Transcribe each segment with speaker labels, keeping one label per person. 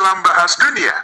Speaker 1: dalam bahas dunia.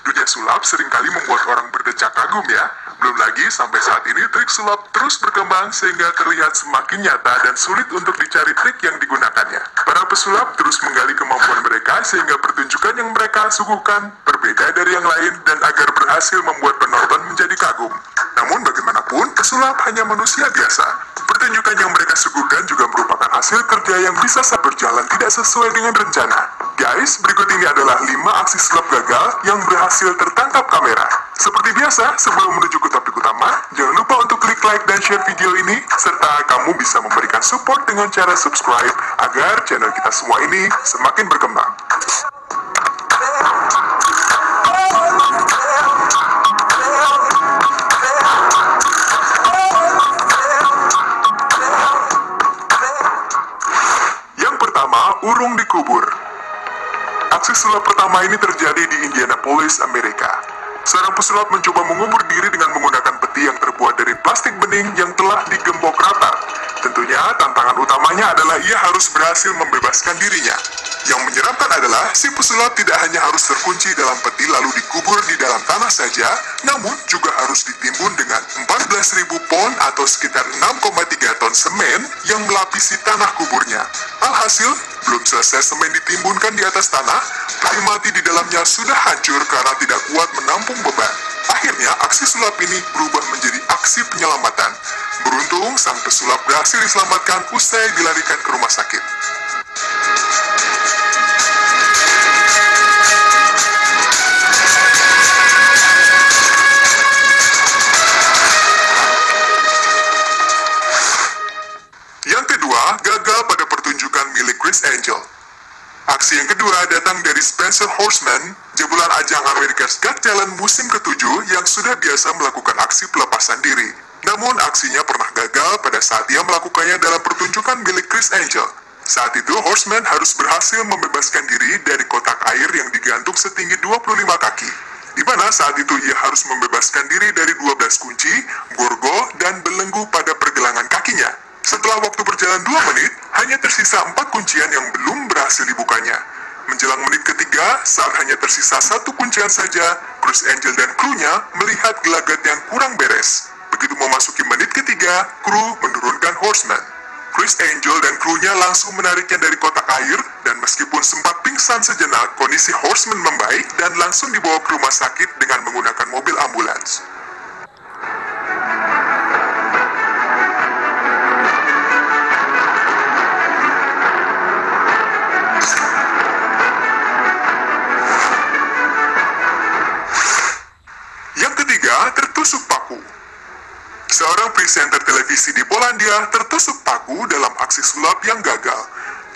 Speaker 1: Dunia sulap seringkali membuat orang berdecak kagum ya. Belum lagi sampai saat ini trik sulap terus berkembang sehingga terlihat semakin nyata dan sulit untuk dicari trik yang digunakannya. Para pesulap terus menggali kemampuan mereka sehingga pertunjukan yang mereka suguhkan berbeda dari yang lain dan agar berhasil membuat penonton menjadi kagum. Namun bagaimanapun, pesulap hanya manusia biasa. Pertunjukan yang mereka suguhkan juga merupakan hasil kerja yang bisa berjalan tidak sesuai dengan rencana. Guys, berikut ini adalah 5 aksi sulap gagal yang berhasil tertangkap kamera. Seperti biasa, sebelum menuju ke topik utama, jangan lupa untuk klik like dan share video ini, serta kamu bisa memberikan support dengan cara subscribe agar channel kita semua ini semakin berkembang. Yang pertama, urung dikubur. Aksi sulap pertama ini terjadi di Indianapolis, Amerika. Seorang pesulap mencoba mengubur diri dengan menggunakan peti yang terbuat dari plastik bening yang telah digembok rata. Tentunya tantangan utamanya adalah ia harus berhasil membebaskan dirinya. Yang menyeramkan adalah si pesulap tidak hanya harus terkunci dalam peti lalu dikubur di dalam tanah saja, namun juga harus ditimbun dengan 14.000 pon atau sekitar 6,3 ton semen yang melapisi tanah kuburnya. Alhasil, belum selesai semen ditimbunkan di atas tanah, peti mati di dalamnya sudah hancur karena tidak kuat menampung beban. Akhirnya, aksi sulap ini berubah menjadi aksi penyelamatan. Beruntung, sang pesulap berhasil diselamatkan usai dilarikan ke rumah sakit. Yang kedua, gagal pada pertunjukan milik Criss Angel. Aksi yang kedua datang dari Spencer Horseman, jebolan ajang America's Got Talent musim ke-7 yang sudah biasa melakukan aksi pelepasan diri. Namun aksinya pernah gagal pada saat ia melakukannya dalam pertunjukan milik Criss Angel. Saat itu Horseman harus berhasil membebaskan diri dari kotak air yang digantung setinggi 25 kaki. Di mana saat itu ia harus membebaskan diri dari 12 kunci, borgol, dan belenggu pada pergelangan kakinya. Setelah waktu berjalan 2 menit, hanya tersisa 4 kuncian yang belum berhasil dibukanya. Menjelang menit ketiga, saat hanya tersisa 1 kuncian saja, Criss Angel dan krunya melihat gelagat yang kurang beres. Begitu memasuki menit ketiga, kru menurunkan Horseman. Criss Angel dan krunya langsung menariknya dari kotak air, dan meskipun sempat pingsan sejenak, kondisi Horseman membaik dan langsung dibawa ke rumah sakit dengan menggunakan mobil ambulans. Tertusuk paku. Seorang presenter televisi di Polandia tertusuk paku dalam aksi sulap yang gagal.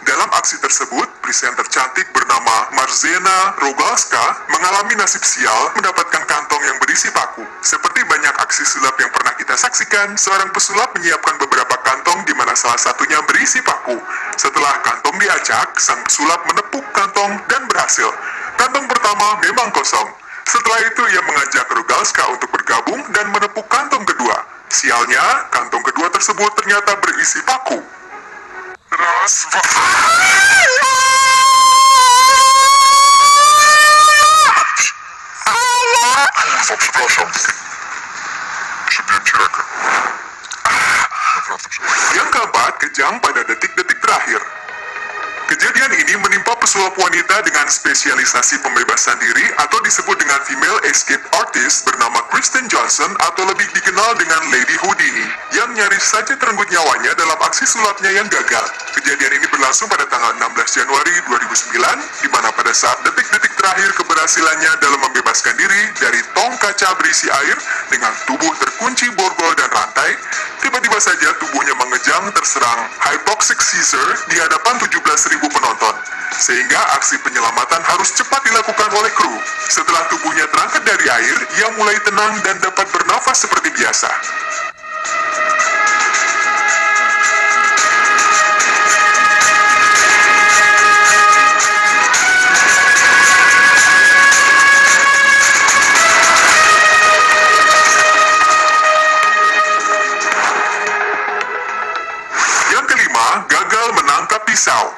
Speaker 1: Dalam aksi tersebut, presenter cantik bernama Marzena Rogalska mengalami nasib sial mendapatkan kantong yang berisi paku. Seperti banyak aksi sulap yang pernah kita saksikan, seorang pesulap menyiapkan beberapa kantong di mana salah satunya berisi paku. Setelah kantong diacak, sang pesulap menepuk kantong dan berhasil. Kantong pertama memang kosong. Setelah itu ia mengajak Rogalska untuk bergabung dan menepuk kantong kedua. Sialnya, kantong kedua tersebut ternyata berisi paku. Yang keempat, kejang pada detik-detik terakhir. Kejadian ini menimpa pesulap wanita dengan spesialisasi pembebasan diri atau disebut dengan female escape artist bernama Kristen Johnson atau lebih dikenal dengan Lady Houdini yang nyaris saja terenggut nyawanya dalam aksi sulapnya yang gagal. Kejadian ini berlangsung pada tanggal 16 Januari 2009 di mana pada saat detik-detik terakhir keberhasilannya dalam membebaskan diri dari tong kaca berisi air dengan tubuh terkunci borgol dan rantai, tiba-tiba saja tubuhnya mengejang terserang hypoxic seizure di hadapan 17.000 penonton, sehingga aksi penyelamatan harus cepat dilakukan oleh kru. Setelah tubuhnya terangkat dari air, ia mulai tenang dan dapat bernafas seperti biasa. Yang kelima, gagal menangkap pisau.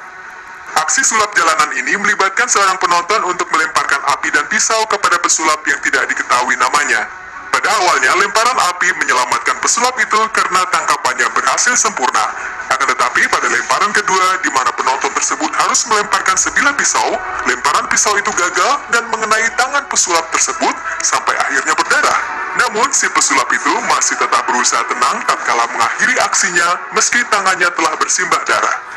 Speaker 1: Aksi sulap jalanan ini melibatkan seorang penonton untuk melemparkan api dan pisau kepada pesulap yang tidak diketahui namanya. Pada awalnya, lemparan api menyelamatkan pesulap itu karena tangkapannya berhasil sempurna. Akan tetapi, pada lemparan kedua, di mana penonton tersebut harus melemparkan sebilah pisau, lemparan pisau itu gagal dan mengenai tangan pesulap tersebut sampai akhirnya berdarah. Namun, si pesulap itu masih tetap berusaha tenang tatkala mengakhiri aksinya meski tangannya telah bersimbah darah.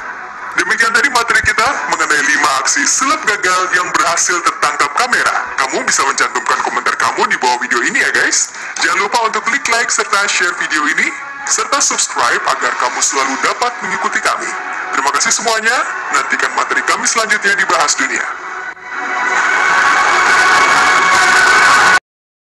Speaker 1: Demikian tadi materi kita mengenai 5 aksi sulap gagal yang berhasil tertangkap kamera. Kamu bisa mencantumkan komentar kamu di bawah video ini ya guys. Jangan lupa untuk klik like serta share video ini, serta subscribe agar kamu selalu dapat mengikuti kami. Terima kasih semuanya, nantikan materi kami selanjutnya di Bahas Dunia.